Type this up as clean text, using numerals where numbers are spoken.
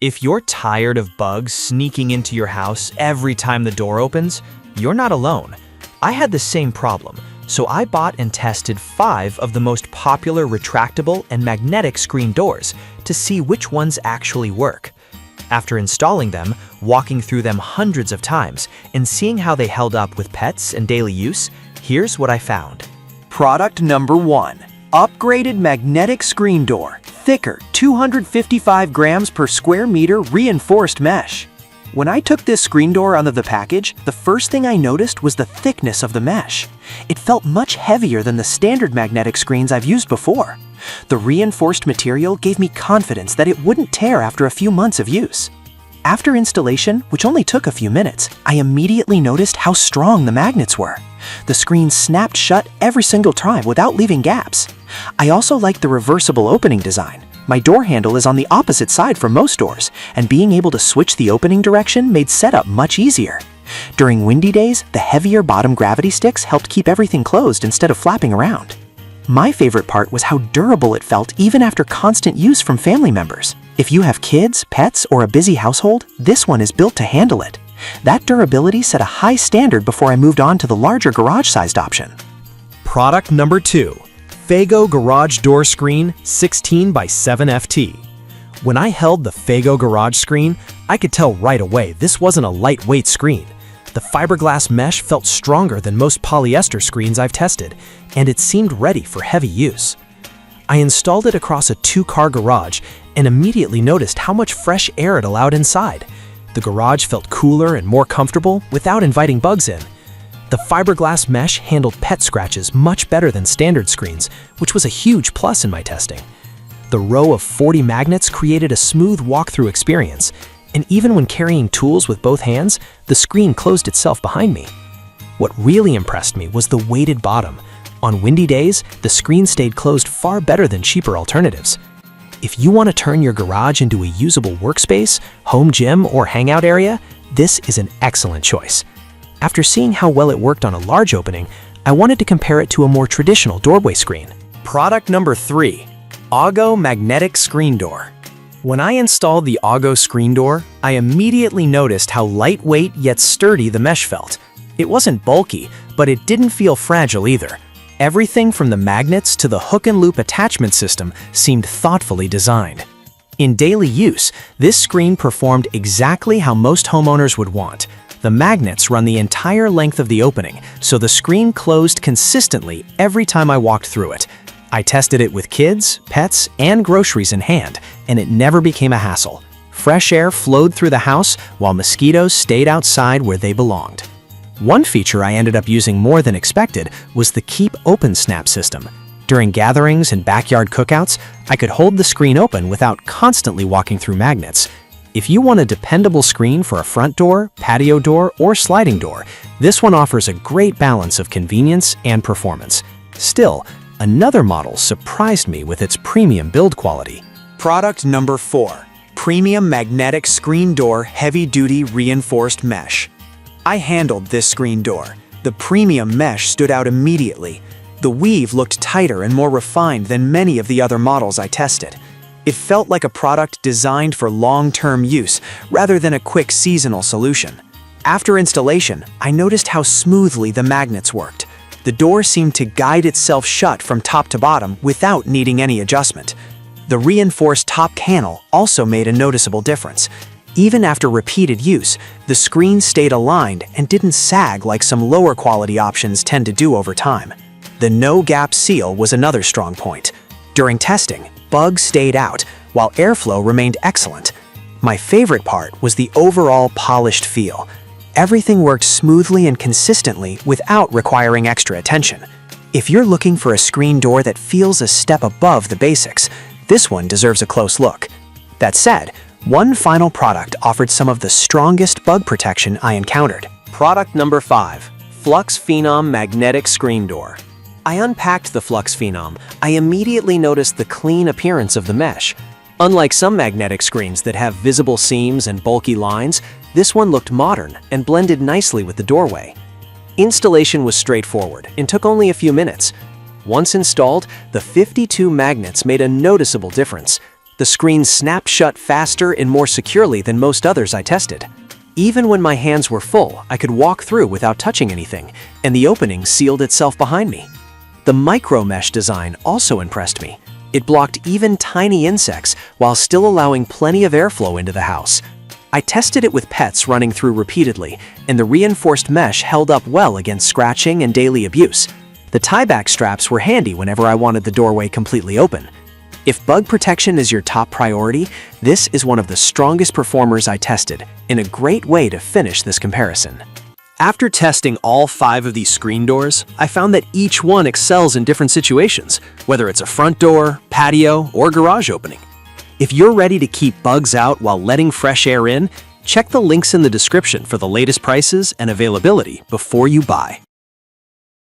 If you're tired of bugs sneaking into your house every time the door opens, you're not alone. I had the same problem, so I bought and tested 5 of the most popular retractable and magnetic screen doors to see which ones actually work. After installing them, walking through them hundreds of times, and seeing how they held up with pets and daily use, here's what I found. Product number 1. Upgraded magnetic screen door. Thicker, 255 grams per square meter reinforced mesh. When I took this screen door out of the package, the first thing I noticed was the thickness of the mesh. It felt much heavier than the standard magnetic screens I've used before. The reinforced material gave me confidence that it wouldn't tear after a few months of use. After installation, which only took a few minutes, I immediately noticed how strong the magnets were. The screen snapped shut every single time without leaving gaps. I also liked the reversible opening design. My door handle is on the opposite side from most doors, and being able to switch the opening direction made setup much easier. During windy days, the heavier bottom gravity sticks helped keep everything closed instead of flapping around. My favorite part was how durable it felt even after constant use from family members. If you have kids, pets, or a busy household, this one is built to handle it. That durability set a high standard before I moved on to the larger garage-sized option. Product number 2. Fago Garage Door Screen 16 by 7 FT. When I held the Fago Garage screen, I could tell right away this wasn't a lightweight screen. The fiberglass mesh felt stronger than most polyester screens I've tested, and it seemed ready for heavy use. I installed it across a 2-car garage and immediately noticed how much fresh air it allowed inside. The garage felt cooler and more comfortable without inviting bugs in. The fiberglass mesh handled pet scratches much better than standard screens, which was a huge plus in my testing. The row of 40 magnets created a smooth walkthrough experience, and even when carrying tools with both hands, the screen closed itself behind me. What really impressed me was the weighted bottom. On windy days, the screen stayed closed far better than cheaper alternatives. If you want to turn your garage into a usable workspace, home gym, or hangout area, this is an excellent choice. After seeing how well it worked on a large opening, I wanted to compare it to a more traditional doorway screen. Product number 3. Augo Magnetic Screen Door. When I installed the Augo screen door, I immediately noticed how lightweight yet sturdy the mesh felt. It wasn't bulky, but it didn't feel fragile either. Everything from the magnets to the hook and loop attachment system seemed thoughtfully designed. In daily use, this screen performed exactly how most homeowners would want. The magnets run the entire length of the opening, so the screen closed consistently every time I walked through it. I tested it with kids, pets, and groceries in hand, and it never became a hassle. Fresh air flowed through the house while mosquitoes stayed outside where they belonged. One feature I ended up using more than expected was the Keep Open Snap system. During gatherings and backyard cookouts, I could hold the screen open without constantly walking through magnets. If you want a dependable screen for a front door, patio door, or sliding door, this one offers a great balance of convenience and performance. Still, another model surprised me with its premium build quality. Product number 4. Premium Magnetic Screen Door Heavy-Duty Reinforced Mesh. I handled this screen door. The premium mesh stood out immediately. The weave looked tighter and more refined than many of the other models I tested. It felt like a product designed for long-term use rather than a quick seasonal solution. After installation, I noticed how smoothly the magnets worked. The door seemed to guide itself shut from top to bottom without needing any adjustment. The reinforced top panel also made a noticeable difference. Even after repeated use, the screen stayed aligned and didn't sag like some lower quality options tend to do over time. The no-gap seal was another strong point. During testing, bugs stayed out, while airflow remained excellent. My favorite part was the overall polished feel. Everything worked smoothly and consistently without requiring extra attention. If you're looking for a screen door that feels a step above the basics, this one deserves a close look. That said, one final product offered some of the strongest bug protection I encountered. Product number 5. Flux Phenom Magnetic Screen Door. I unpacked the Flux Phenom. I immediately noticed the clean appearance of the mesh. Unlike some magnetic screens that have visible seams and bulky lines, this one looked modern and blended nicely with the doorway. Installation was straightforward and took only a few minutes. Once installed, the 52 magnets made a noticeable difference. The The screen snapped shut faster and more securely than most others I tested. Even when my hands were full, I could walk through without touching anything, and the opening sealed itself behind me. The micro mesh design also impressed me. It blocked even tiny insects while still allowing plenty of airflow into the house. I tested it with pets running through repeatedly, and the reinforced mesh held up well against scratching and daily abuse. The tie-back straps were handy whenever I wanted the doorway completely open. If bug protection is your top priority, this is one of the strongest performers I tested, and a great way to finish this comparison. After testing all 5 of these screen doors, I found that each one excels in different situations, whether it's a front door, patio, or garage opening. If you're ready to keep bugs out while letting fresh air in, check the links in the description for the latest prices and availability before you buy.